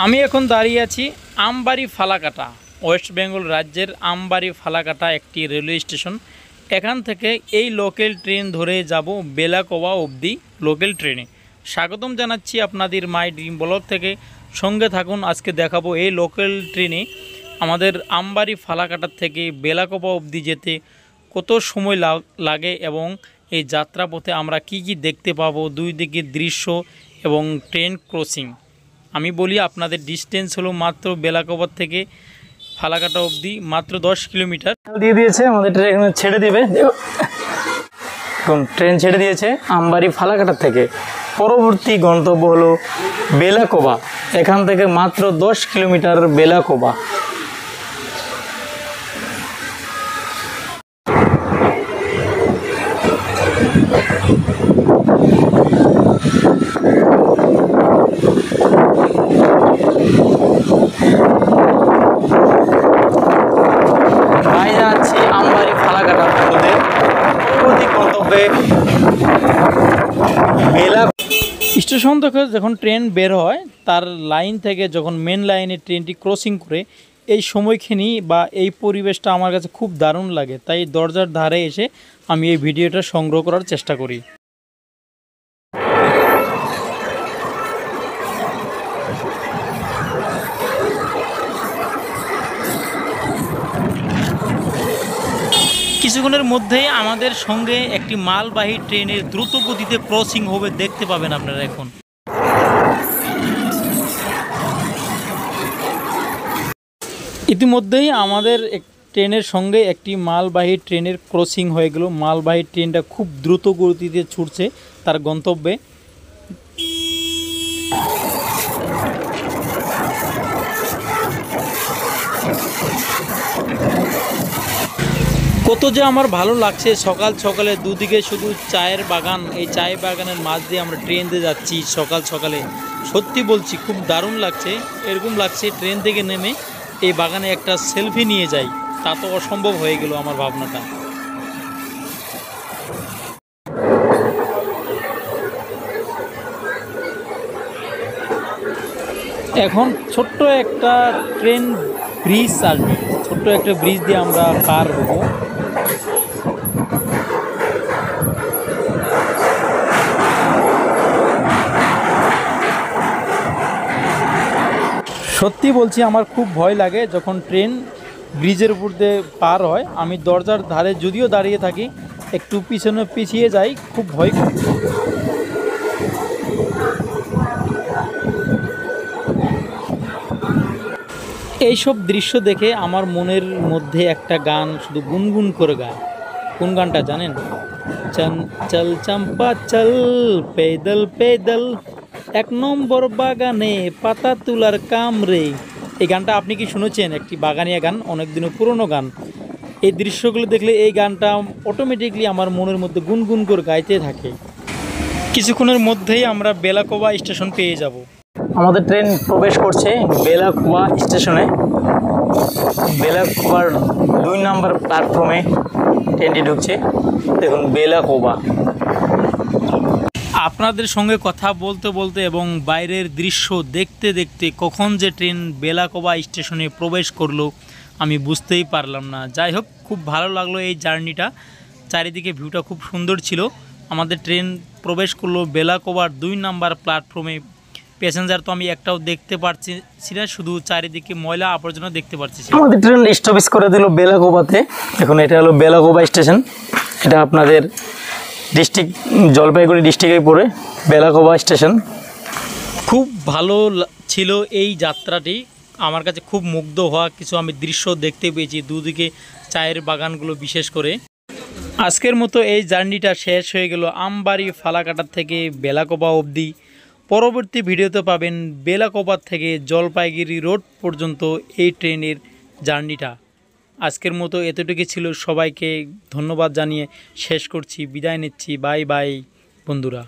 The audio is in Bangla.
আমি এখন দাঁড়িয়ে আছি আমবাড়ি ফালাকাটা, ওয়েস্ট বেঙ্গল রাজ্যের আমবাড়ি ফালাকাটা একটি রেলওয়ে স্টেশন। এখান থেকে এই লোকাল ট্রেন ধরে যাব বেলাকোবা অবধি লোকাল ট্রেনে। স্বাগতম জানাচ্ছি আপনাদের মাই ড্রিম ব্লগ থেকে। সঙ্গে থাকুন, আজকে দেখাবো এই লোকাল ট্রেনে আমাদের আমবাড়ি ফালাকাটার থেকে বেলাকোবা অবধি যেতে কত সময় লাগে এবং এই যাত্রাপথে আমরা কি কি দেখতে পাবো, দুই দিকের দৃশ্য এবং ট্রেন ক্রসিং। আমি বলি আপনাদের ডিস্টেন্স হলো মাত্র বেলাকোবা থেকে ফালাকাটা অবধি মাত্র 10 কিলোমিটার। দিয়ে দিয়েছে আমাদের ট্রেন ছেড়ে দেবে, ট্রেন ছেড়ে দিয়েছে আমবাড়ি ফালাকাটা থেকে। পরবর্তী গন্তব্য হলো বেলাকোবা, এখান থেকে মাত্র 10 কিলোমিটার বেলাকোবা। স্টেশন থেকে যখন ট্রেন বের হয়, তার লাইন থেকে যখন মেন লাইনে ট্রেনটি ক্রসিং করে, এই সময়খানি বা এই পরিবেশটা আমার কাছে খুব দারুণ লাগে। তাই দরজার ধারে এসে আমি এই ভিডিওটা সংগ্রহ করার চেষ্টা করি। কিছুক্ষণের মধ্যেই আমাদের সঙ্গে একটি মালবাহী ট্রেনের দ্রুত গতিতে ক্রসিং হবে, দেখতে পাবেন আপনারা। এখন ইতিমধ্যেই আমাদের ট্রেনের সঙ্গে একটি মালবাহী ট্রেনের ক্রসিং হয়ে গেল। মালবাহী ট্রেনটা খুব দ্রুত গতিতে ছুটছে তার গন্তব্যে। কত যে আমার ভালো লাগছে, সকাল সকালে দুদিকে শুধু চায়ের বাগান, এই চায়ের বাগানের মাঝ দিয়ে আমরা ট্রেন দিয়ে যাচ্ছি সকাল সকালে। সত্যি বলছি, খুব দারুণ লাগছে। এরকম লাগছে ট্রেন থেকে নেমে এই বাগানে একটা সেলফি নিয়ে যাই, তা তো অসম্ভব হয়ে গেল আমার ভাবনাটা। এখন ছোট্ট একটা ট্রেন ব্রিজ আসবে, ছোট্ট একটা ব্রিজ দিয়ে আমরা পার হব। সত্যি বলছি, আমার খুব ভয় লাগে যখন ট্রেন ব্রিজের উপর দিয়ে পার হয়। আমি দরজার ধারে যদিও দাঁড়িয়ে থাকি, একটু পিছিয়ে যাই, খুব ভয় করি। এইসব দৃশ্য দেখে আমার মনের মধ্যে একটা গান শুধু গুনগুন করে গায়। কোন গানটা জানেন? চল চম্পা চল পেদল পেদল, 1 নম্বর বাগানে পাতা তোলার কাম রে। এই গানটা আপনি কি শুনেছেন? একটি বাগানিয়া গান, অনেকদিনও পুরনো গান। এই দৃশ্যগুলো দেখলে এই গানটা অটোমেটিকলি আমার মনের মধ্যে গুনগুন করে গাইতে থাকে। কিছুক্ষণের মধ্যেই আমরা বেলাকোবা স্টেশন পেয়ে যাব। আমাদের ট্রেন প্রবেশ করছে বেলাকোবা স্টেশনে। বেলাকোবার 2 নম্বর প্ল্যাটফর্মে ট্রেনটি ঢুকছে। দেখুন বেলাকোবা। আপনাদের সঙ্গে কথা বলতে বলতে এবং বাইরের দৃশ্য দেখতে দেখতে কখন যে ট্রেন বেলাকোবা স্টেশনে প্রবেশ করলো আমি বুঝতেই পারলাম না। যাই হোক, খুব ভালো লাগলো এই জার্নিটা। চারিদিকে ভিউটা খুব সুন্দর ছিল। আমাদের ট্রেন প্রবেশ করলো বেলাকোবার 2 নম্বর প্ল্যাটফর্মে। প্যাসেঞ্জার তো আমি একটাও দেখতে পাচ্ছি না, শুধু চারিদিকে ময়লা আবর্জনা দেখতে পাচ্ছি। আমাদের ট্রেন স্টপেজ করে দিল বেলাকোবাতে। এখন এটা হলো বেলাকোবা স্টেশন। এটা আপনাদের ডিস্ট্রিক্ট জলপাইগুড়ি ডিস্ট্রিক্টে পড়ে বেলাকোবা স্টেশন। খুব ভালো ছিল এই যাত্রাটি। আমার কাছে খুব মুগ্ধ হওয়া কিছু আমি দৃশ্য দেখতে পেয়েছি, দুদিকে চায়ের বাগানগুলো বিশেষ করে। আজকের মতো এই জার্নিটা শেষ হয়ে গেল আমবাড়ি ফালাকাটা থেকে বেলাকোবা অবধি। পরবর্তী ভিডিওতে পাবেন বেলাকোবা থেকে জলপাইগুড়ি রোড পর্যন্ত এই ট্রেনের জার্নিটা। আজকের মতো এতটুকু ছিল। সবাইকে ধন্যবাদ জানিয়ে শেষ করছি, বিদায় নিচ্ছি। বাই বাই বন্ধুরা।